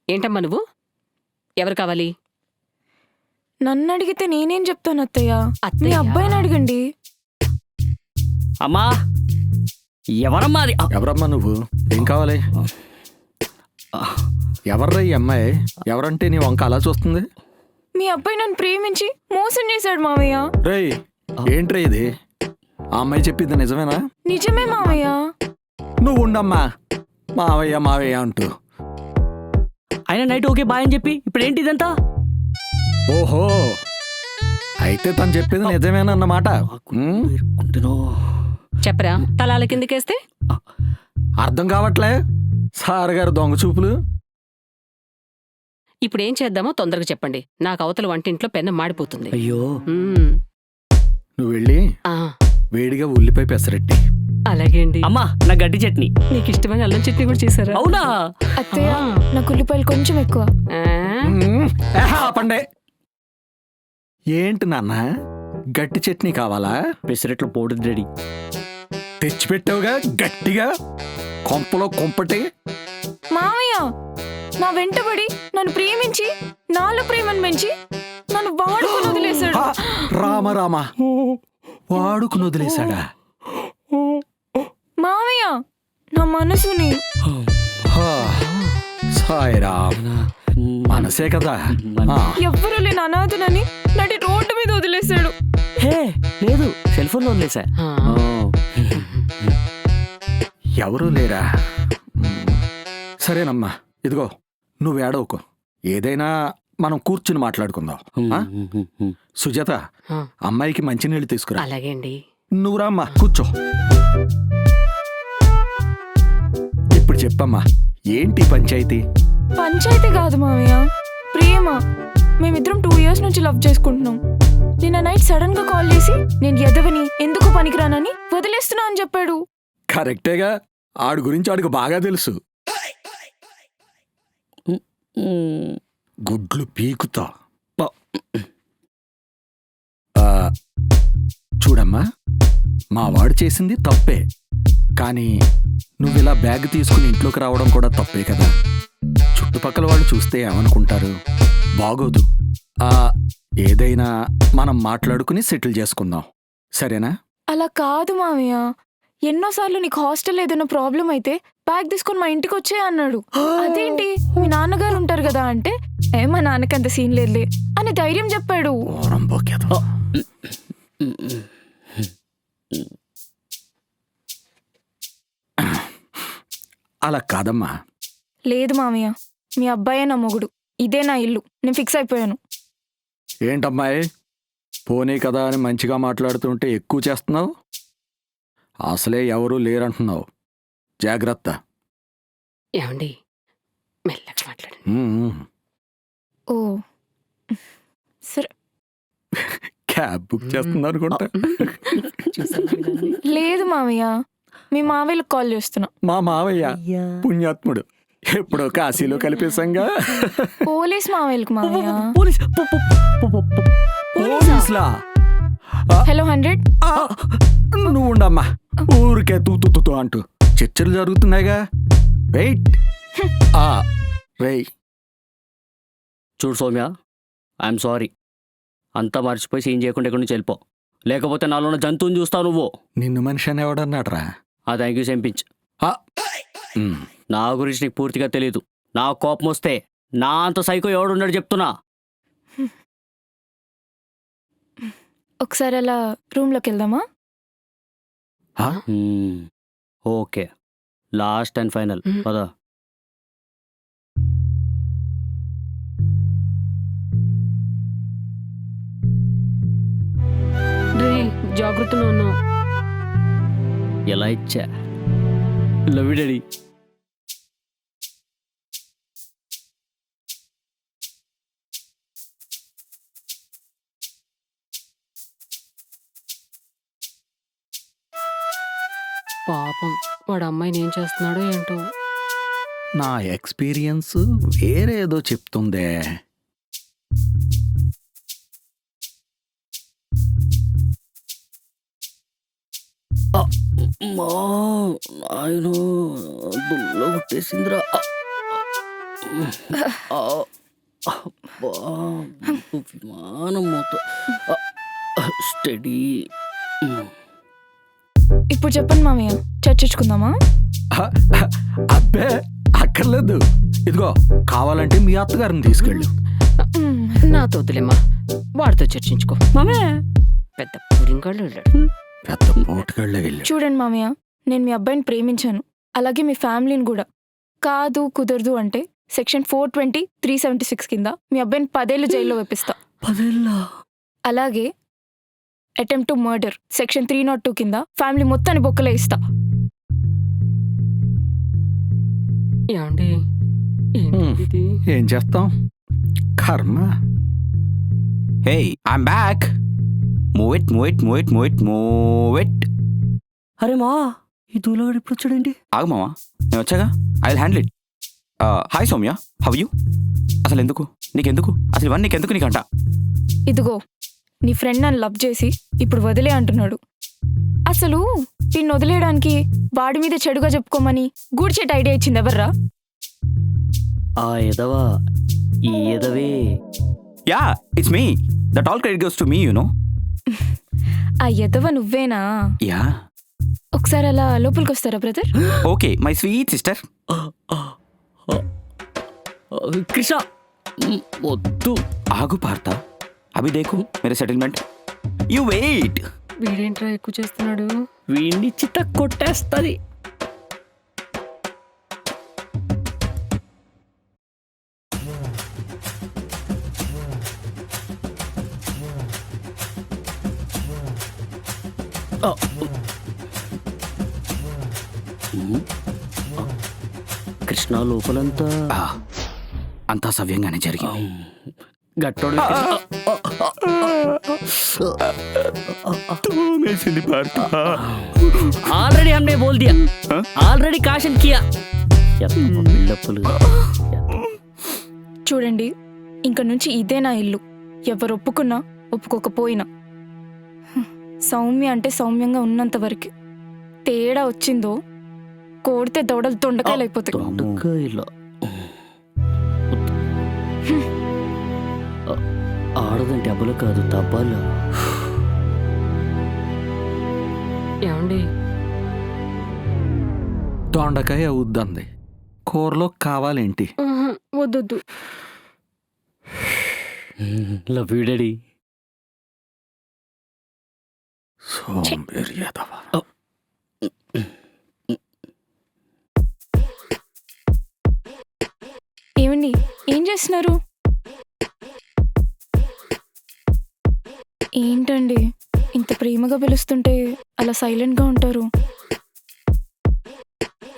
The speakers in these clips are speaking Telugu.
ఏంటమ్మా నువ్వు? ఎవరు కావాలి? నన్ను అడిగితే నేనేం చెప్తాను అత్తయ్య? మీ అత్తయ్య? అబ్బాయిని అడగండి. అమ్మా ఎవరమ్మా అది? ఎవరమ్మా నువ్వు? ఏం కావాలి? ఎవర్రా ఈ అమ్మాయి? ఎవరంటే నీ వంక అలా చూస్తుంది? మీ అబ్బాయి నన్ను ప్రేమించి మోసం చేశాడు మావయ్య. రేయ్, ఏంట్రా ఇది? ఆ అమ్మాయి చెప్పింది నిజమేనా? నిజమే మావయ్య. నువ్వు ఉండమ్మా, మావయ్య మావయ్య అంటూ. ఆయన నైట్ ఓకే బాయ్ అని చెప్పి ఇప్పుడు ఏంటి ఇదంతా? ఓహో, అయితే తను చెప్పింది నిజమేనన్నమాట. చెప్పరా తలాల కిందకేస్తే? అర్థం కావట్లే సార్ గారు దొంగ చూపులు. ఇప్పుడేం చేద్దామో తొందరగా చెప్పండి. నాకు అవతల వంటింట్లో పెన్ను మాడిపోతుంది. అయ్యో నువ్వు వెళ్ళి ఆ, వేడిగా ఉల్లిపాయ పెసరెట్టి. అలాగే అండి. అమ్మా నా గడ్డి చట్నీ. నీకు ఇష్టమైన అల్లం చట్నీ కూడా చేశారా? అవునా? అత్తయ్య నాకు ఉల్లిపాయలు కొంచెం ఎక్కువ. ఆపండే. ఏంటి నాన్న, గట్టి చట్నీ కావాలా? పెసరెట్లో పౌడర్ రెడీ. తెచ్చిపెట్టావుగా గట్టిగా, కొంపలో కొంపటి. మావయ్య నా వెంటబడి నన్ను ప్రేమించి నాలో ప్రేమను పెంచి నన్ను వాడుకొని వదిలేశాడు. రామ రామ, వాడుకుని వదిలేశాడా? మావయ్య నా మనసుని. సాయిరామ్, మనసే కదా. ఎవ్వరూ లేని అనాథనని నటి రోడ్డు మీద వదిలేశాడు. హే లేదు, సెల్ ఫోన్ లో వదిలేసా. ఎవరూ లేరా? సరేనమ్మా, ఇదిగో నువ్వు ఏడవకు. ఏదైనా మనం కూర్చుని మాట్లాడుకుందాం. సుజాత, అమ్మాయికి మంచినీళ్ళు తీసుకురా. అలాగే అండి. నువ్వు రామ్మా, కూర్చో. ఇప్పుడు చెప్పమ్మా, ఏంటి పంచాయతీ? పంచాయతీ కాదు మావయ్య, ప్రేమ. మేమిద్దరం 2 years నుంచి లవ్ చేసుకుంటున్నాం. నిన్న నైట్ సడన్ గా కాల్ చేసి నేను ఎదవని, ఎందుకు పనికిరానని వదిలేస్తున్నా అని చెప్పాడు. కరెక్టేగా, ఆడు గురించి ఆడికి బాగా తెలుసు. గుడ్లు పీకుతా. చూడమ్మా, మా వాడు చేసింది తప్పే, కానీ నువ్విలా బ్యాగ్ తీసుకుని ఇంట్లోకి రావడం కూడా తప్పే కదా. చుట్టుపక్కల వాళ్ళు చూస్తే ఏమనుకుంటారు? బాగోదు. ఏదైనా మనం మాట్లాడుకుని సెటిల్ చేసుకుందాం, సరేనా? అలా కాదు మావయ్య, ఎన్నోసార్లు నీకు హాస్టల్ ఏదైనా ప్రాబ్లం అయితే బ్యాగ్ తీసుకొని మా ఇంటికి వచ్చే అన్నాడు. అదేంటి మీ నాన్నగారు ఉంటారు కదా అంటే, మా నాన్నకి అంత సీన్ లేదులే అని ధైర్యం చెప్పాడు. అలా కాదమ్మా. లేదు మావయ్య, మీ అబ్బాయే నా మొగుడు, ఇదే నా ఇల్లు, నేను ఫిక్స్ అయిపోయాను. ఏంటమ్మాయి, పోనీ కదా అని మంచిగా మాట్లాడుతుంటే ఎక్కువ చేస్తున్నావు. అసలే ఎవరూ లేరంటున్నావు, జాగ్రత్త. ఏమండి, మెల్లగా మాట్లాడండి. ఓ సరే. క్యాబ్ బుక్ చేస్తున్నా అనుకుంటా. లేదు మావయ్య, మీ మావయ్యలకు కాల్ చేస్తున్నా. మా మావయ్య పుణ్యాత్ముడు, ఎప్పుడో కాశీలో కలిపేశాంగా. పోలీస్ మావయ్యలకు మావయ్య. పోలీసులా? హలో 100. నువ్వు ఉండమ్మా, ఊరికే తూ అంటూ చర్చలు జరుగుతున్నాయిగా. వెయిట్. రేయ్ చూడు సౌమ్య, ఐఎమ్ సారీ. అంతా మర్చిపోయి సీన్ చేయకుండా ఇక్కడి నుంచి వెళ్ళిపో, లేకపోతే నాలో ఉన్న జంతువుని చూస్తావు నువ్వు. నిన్ను మనిషి అని ఎవడన్నాడ్రా? ఆ థ్యాంక్ యూ సెంపించు. నా గురించి నీకు పూర్తిగా తెలీదు. నా కోపం వస్తే నా అంత సైకో ఎవడున్నాడు చెప్తున్నా. ఒకసారి అలా రూమ్లోకి వెళ్దామా? ఓకే, లాస్ట్ అండ్ ఫైనల్ పదా. జాగ్రత్తలో ఉన్నావు. ఎలా ఇచ్చా? Love you daddy. పాపం వాడు అమ్మాయిని ఏం చేస్తున్నాడో ఏంటో. నా ఎక్స్పీరియన్స్ వేరేదో చెప్తుందే. మా ఆయన దుల్లో కొట్టేసిందిరా. విమానం మొత్తం స్టడీ. ఇప్పుడు చెప్పండి మామయ్య, చర్చించుకుందామా? అబ్బే అక్కర్లేదు. ఇదిగో కావాలంటే మీ అత్తగారిని తీసుకెళ్ళు. నాతో వద్దులేమ్మా, వాడితో చర్చించుకో. మామే పెద్ద పురింగాళ్ళు వెళ్ళాడు. పెద్ద పోటుగాళ్ళే వెళ్ళు. చూడండి మామయ్య, నేను మీ అబ్బాయిని ప్రేమించాను, అలాగే మీ ఫ్యామిలీని కూడా. కాదు కుదరదు అంటే సెక్షన్ 420, 376 కింద మీ అబ్బాయిని 10 ఏళ్ళు జైల్లో వేపిస్తా. 10 ఏళ్ళ? అలాగే అటెంప్ట్ టు మర్డర్ సెక్షన్ 302 కింద ఫ్యామిలీ మొత్తాన్ని బొక్కలో ఇస్తా. ఏమండి ఏంటి ఇది? ఏం చేస్తాం, కర్మ. Hey, I'm back. Move it, move it, move it, move it, move it. అరే మా ఈ దూలగాడు ఇప్పుడు వచ్చాడండి. ఆగు మామా, నేను వచ్చాగా, I will handle it. Hi Soumya, how you? అసలు ఎందుకు నీకెందుకు, అసలు ఇవన్నీ నీకెందుకు నీకంట? ఇదిగో నీ ఫ్రెండ్ నన్ను లవ్ చేసి ఇప్పుడు వదిలే అంటున్నాడు. అసలు నిన్ను వదిలేయడానికి వాడి మీద చెడుగా చెప్పుకోమని గూడ్చేట ఐడియా ఇచ్చింది ఎవర్రా? ఆ ఎదవా ఈ ఎదవే. Yeah, it's me. That all credit goes to me, you know. ఆ ఎదవ నువ్వేనా? యా. ఒకసారి అలా లోపలికి వస్తారా brother? Okay my sweet sister. Krishna వద్దు. ఆగు పార్తా, అభి దేకు మేరే సెటిల్మెంట్. You wait. వీడేంట్రా ఎక్కువ చేస్తున్నాడు? వీడిని చిత్త కొట్టేస్తుంది. కృష్ణ లోపలంతా అంతా సవ్యంగానే జరిగింది. గట్టోడు. ఆల్రెడీ हमने बोल दिया, ఆల్రెడీ కాషన్ కియా. బిల్డప్పులు. చూడండి, ఇంక నుంచి ఇదే నా ఇల్లు. ఎవరు ఒప్పుకున్నా ఒప్పుకోకపోయినా సౌమ్య అంటే సౌమ్యంగా ఉన్నంత వరకు. తేడా వచ్చిందో కోడితే దౌడలు తొండకాయలు అయిపోతాయి. తొండకాయల ఆడదంటే అబ్బలు కాదు తబ్బాలు. ఏమండి దొండకాయ అవుద్దంది, కూరలో కావాలేంటి? వద్దొద్దు. Love you daddy. సోంబేరియదవ. ఏమండి ఏం చేస్తున్నారు? ఏంటండి ఇంత ప్రేమగా పిలుస్తుంటే అలా సైలెంట్గా ఉంటారు?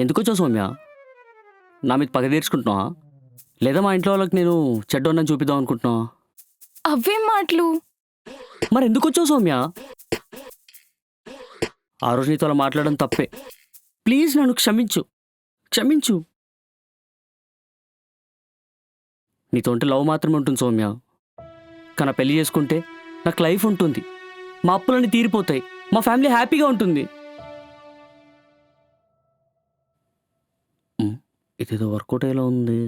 ఎందుకు వచ్చావు సౌమ్య? నా మీద పగ తీర్చుకుంటున్నావా, లేదా మా ఇంట్లో వాళ్ళకి నేను చెడ్డోన్నని చూపిద్దాం అనుకుంటున్నావా? అవేం మాటలు? మరి ఎందుకు వచ్చావు సౌమ్య? ఆ రోజు నీతో అలా మాట్లాడడం తప్పే. ప్లీజ్ నన్ను క్షమించు, క్షమించు. నీతో ఉంటే లవ్ మాత్రమే ఉంటుంది సౌమ్య, కానీ పెళ్లి చేసుకుంటే నాకు లైఫ్ ఉంటుంది, మా అప్పులన్నీ తీరిపోతాయి, మా ఫ్యామిలీ హ్యాపీగా ఉంటుంది. ఇదేదో వర్కౌట్ అయ్యేలా ఉంది.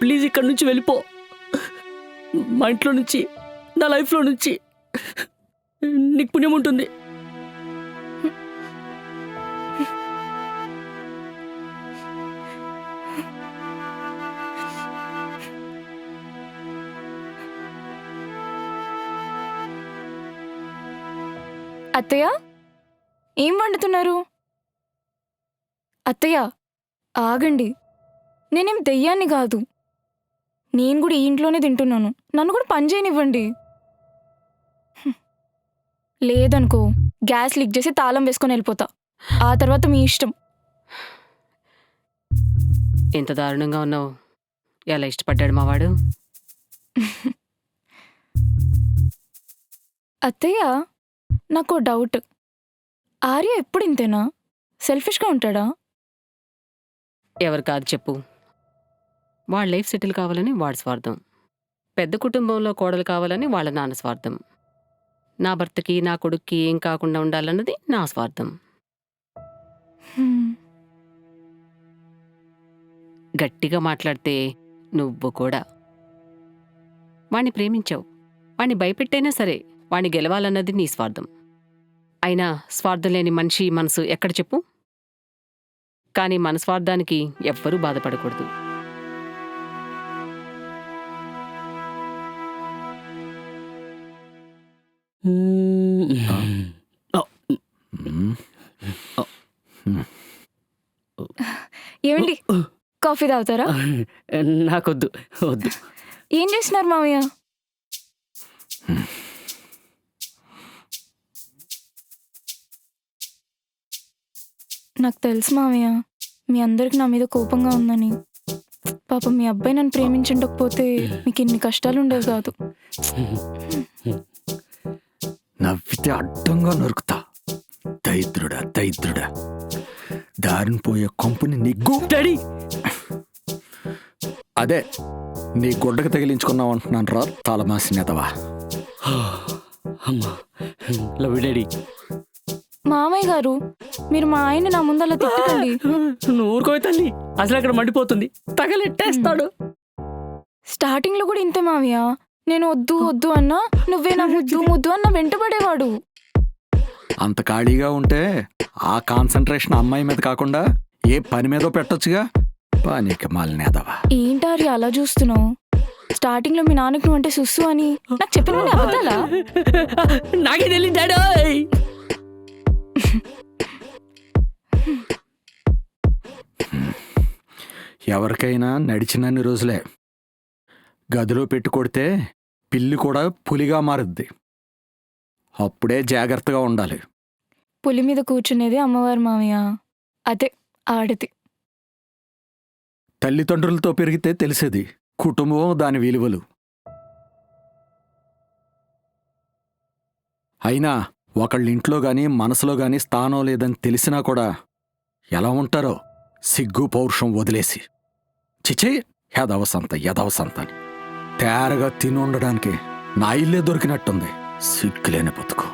ప్లీజ్ ఇక్కడి నుంచి వెళ్ళిపో, మా ఇంట్లో నుంచి, నా లైఫ్లో నుంచి. నీకు పుణ్యం ఉంటుంది. అత్తయ్య ఏం వండుతున్నారు? అత్తయ్య ఆగండి, నేనేం దెయ్యాన్ని కాదు. నేను కూడా ఈ ఇంట్లోనే తింటున్నాను, నన్ను కూడా పని చేయనివ్వండి. లేదనుకో గ్యాస్ లీక్ చేసి తాళం వేసుకొని వెళ్ళిపోతా, ఆ తర్వాత మీ ఇష్టం. ఎంత దారుణంగా ఉన్నావు. ఎలా ఇష్టపడ్డాడు మావాడు. అత్తయ్య నాకు డౌట్, ఆర్య ఎప్పుడు ఇంతేనా? సెల్ఫిష్గా ఉంటాడా? ఎవరు కాదు చెప్పు. వాళ్ళ లైఫ్ సెటిల్ కావాలని వాడి స్వార్థం, పెద్ద కుటుంబంలో కోడలు కావాలని వాళ్ళ నాన్న స్వార్థం, నా భర్తకి నా కొడుక్కి ఏం కాకుండా ఉండాలన్నది నా స్వార్థం. హ్మ్. గట్టిగా మాట్లాడితే నువ్వు కూడా. వాణ్ణి ప్రేమించావు, వాణ్ణి భయపెట్టైనా సరే వాణ్ణి గెలవాలన్నది నీ స్వార్థం. అయినా స్వార్థం లేని మనిషి మనసు ఎక్కడ చెప్పు? కానీ మన స్వార్థానికి ఎవ్వరూ బాధపడకూడదు. ఏమండి, కాఫీ తాగుతారా? నాకొద్దు, వద్దు. ఏం చేస్తున్నారు మావయ్య? నాకు తెలుసు మావయ్య, మీ అందరికి నా మీద కోపంగా ఉందని. పాపం మీ అబ్బాయి నన్ను ప్రేమించకపోతే మీకు ఇన్ని కష్టాలు ఉండేవి కాదు. నవ్వితే అడ్డంగా నరుకుతా. దైద్రుడా దైద్రుడా, దారిన పోయే కొంపుని నిగ్గు. డాడీ, అదే నీ గుడ్డకు తగిలించుకున్నావు అంటున్నాను రా తాళమాసినేతవా. అమ్మా, లవ్ యు డాడీ. మామయ్య గారు, మీరు మా ఆయన నా ముందు అలా తిట్టకండి. నువ్వు ఊరుకోవే తల్లి, అసలు అక్కడ మండిపోతుంది, తగలెట్టేస్తాడు. స్టార్టింగ్ లో కూడా ఇంతే మావయ్య. నేను వద్దు వద్దు అన్నా నువ్వే నా ముద్దు ముద్దు అన్న వెంటబడేవాడు. అంత ఖాళీగా ఉంటే ఆ కాన్సన్ట్రేషన్ అమ్మాయి మీద కాకుండా ఏ పని మీదో పెట్టొచ్చుగా. పానీకి మాలినేదవా. ఏంటారి అలా చూస్తున్నావు? స్టార్టింగ్ లో మీ నాన్నకి నువ్వు అంటే సుస్సు అని నాకు చెప్పిన అబద్ధాలా? నాకే తెలియదు డాడీ. ఎవరికైనా నడిచినన్ని రోజులే. గదిలో పెట్టి కొడితే పిల్లి కూడా పులిగా మారుద్ది. అప్పుడే జాగ్రత్తగా ఉండాలి. పులి మీద కూర్చునేది అమ్మవారు మావయ్య, అదే ఆడది. తల్లిదండ్రులతో పెరిగితే తెలిసేది కుటుంబం, దాని విలువలు. అయినా ఒకళ్ళ ఇంట్లో గాని మనసులో గాని స్థానం లేదని తెలిసినా కూడా ఎలా ఉంటారో సిగ్గు పౌరుషం వదిలేసి. చిచే, యదవసంత అని తేరగా తిని ఉండడానికి నా ఇల్లే దొరికినట్టుంది. సిగ్గులేని బతుకు.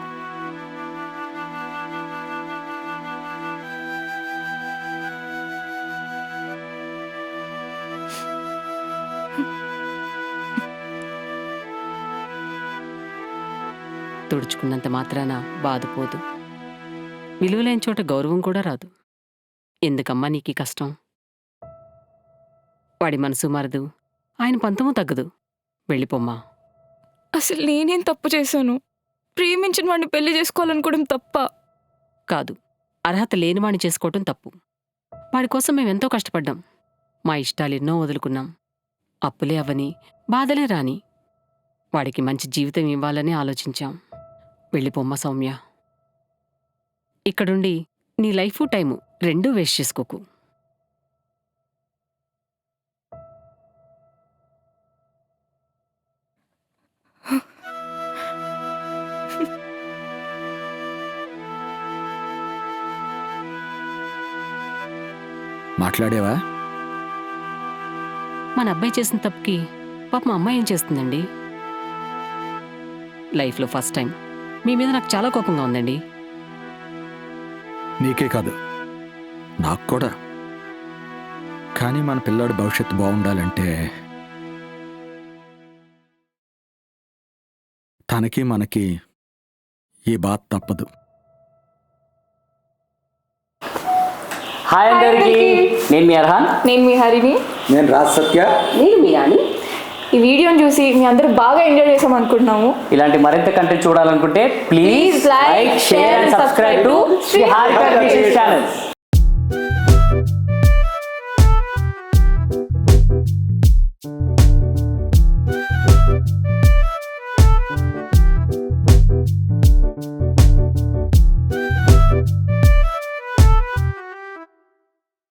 తుడుచుకున్నంత మాత్రాన బాధపోదు. విలువలేని చోట గౌరవం కూడా రాదు. ఎందుకమ్మా నీకీ కష్టం? వాడి మనసు మారదు, ఆయన పంతము తగ్గదు. వెళ్ళిపోమ్మా. అసలు నేనేం తప్పు చేశాను? ప్రేమించిన వాడిని పెళ్లి చేసుకోవాలనుకోవడం తప్ప? కాదు, అర్హత లేనివాణ్ణి చేసుకోవటం తప్పు. వాడి కోసం మేమెంతో కష్టపడ్డాం. మా ఇష్టాలు ఎన్నో వదులుకున్నాం. అప్పులే అవని, బాధలే రాని. వాడికి మంచి జీవితం ఇవ్వాలని ఆలోచించాం. వెళ్ళిపోమ్మా సౌమ్య. ఇక్కడుండి నీ లైఫ్ టైము రెండూ వేస్ట్ చేసుకోకు. మాట్లాడేవా? మన అబ్బాయి చేసిన తప్పుకి పాప మా అమ్మాయి ఏం చేస్తుందండి? లైఫ్లో ఫస్ట్ టైం మీ మీద నాకు చాలా కోపంగా ఉందండి. నీకే కాదు, నాకు కూడా. కానీ మన పిల్లాడి భవిష్యత్తు బాగుండాలంటే తనకి మనకి ఈ బాధ తప్పదు. హాయ్ అందరికీ, నేను మీ అర్హాన్. నేను మీ హరిని. నేను రాజ్ సత్య. నేను మీ రాణి. ఈ వీడియోని చూసి మీ అందరూ బాగా ఎంజాయ్ చేసాం అనుకుంటున్నాము. ఇలాంటి మరింత కంటెంట్ చూడాలనుకుంటే please like, share and subscribe to Shri Harika channel.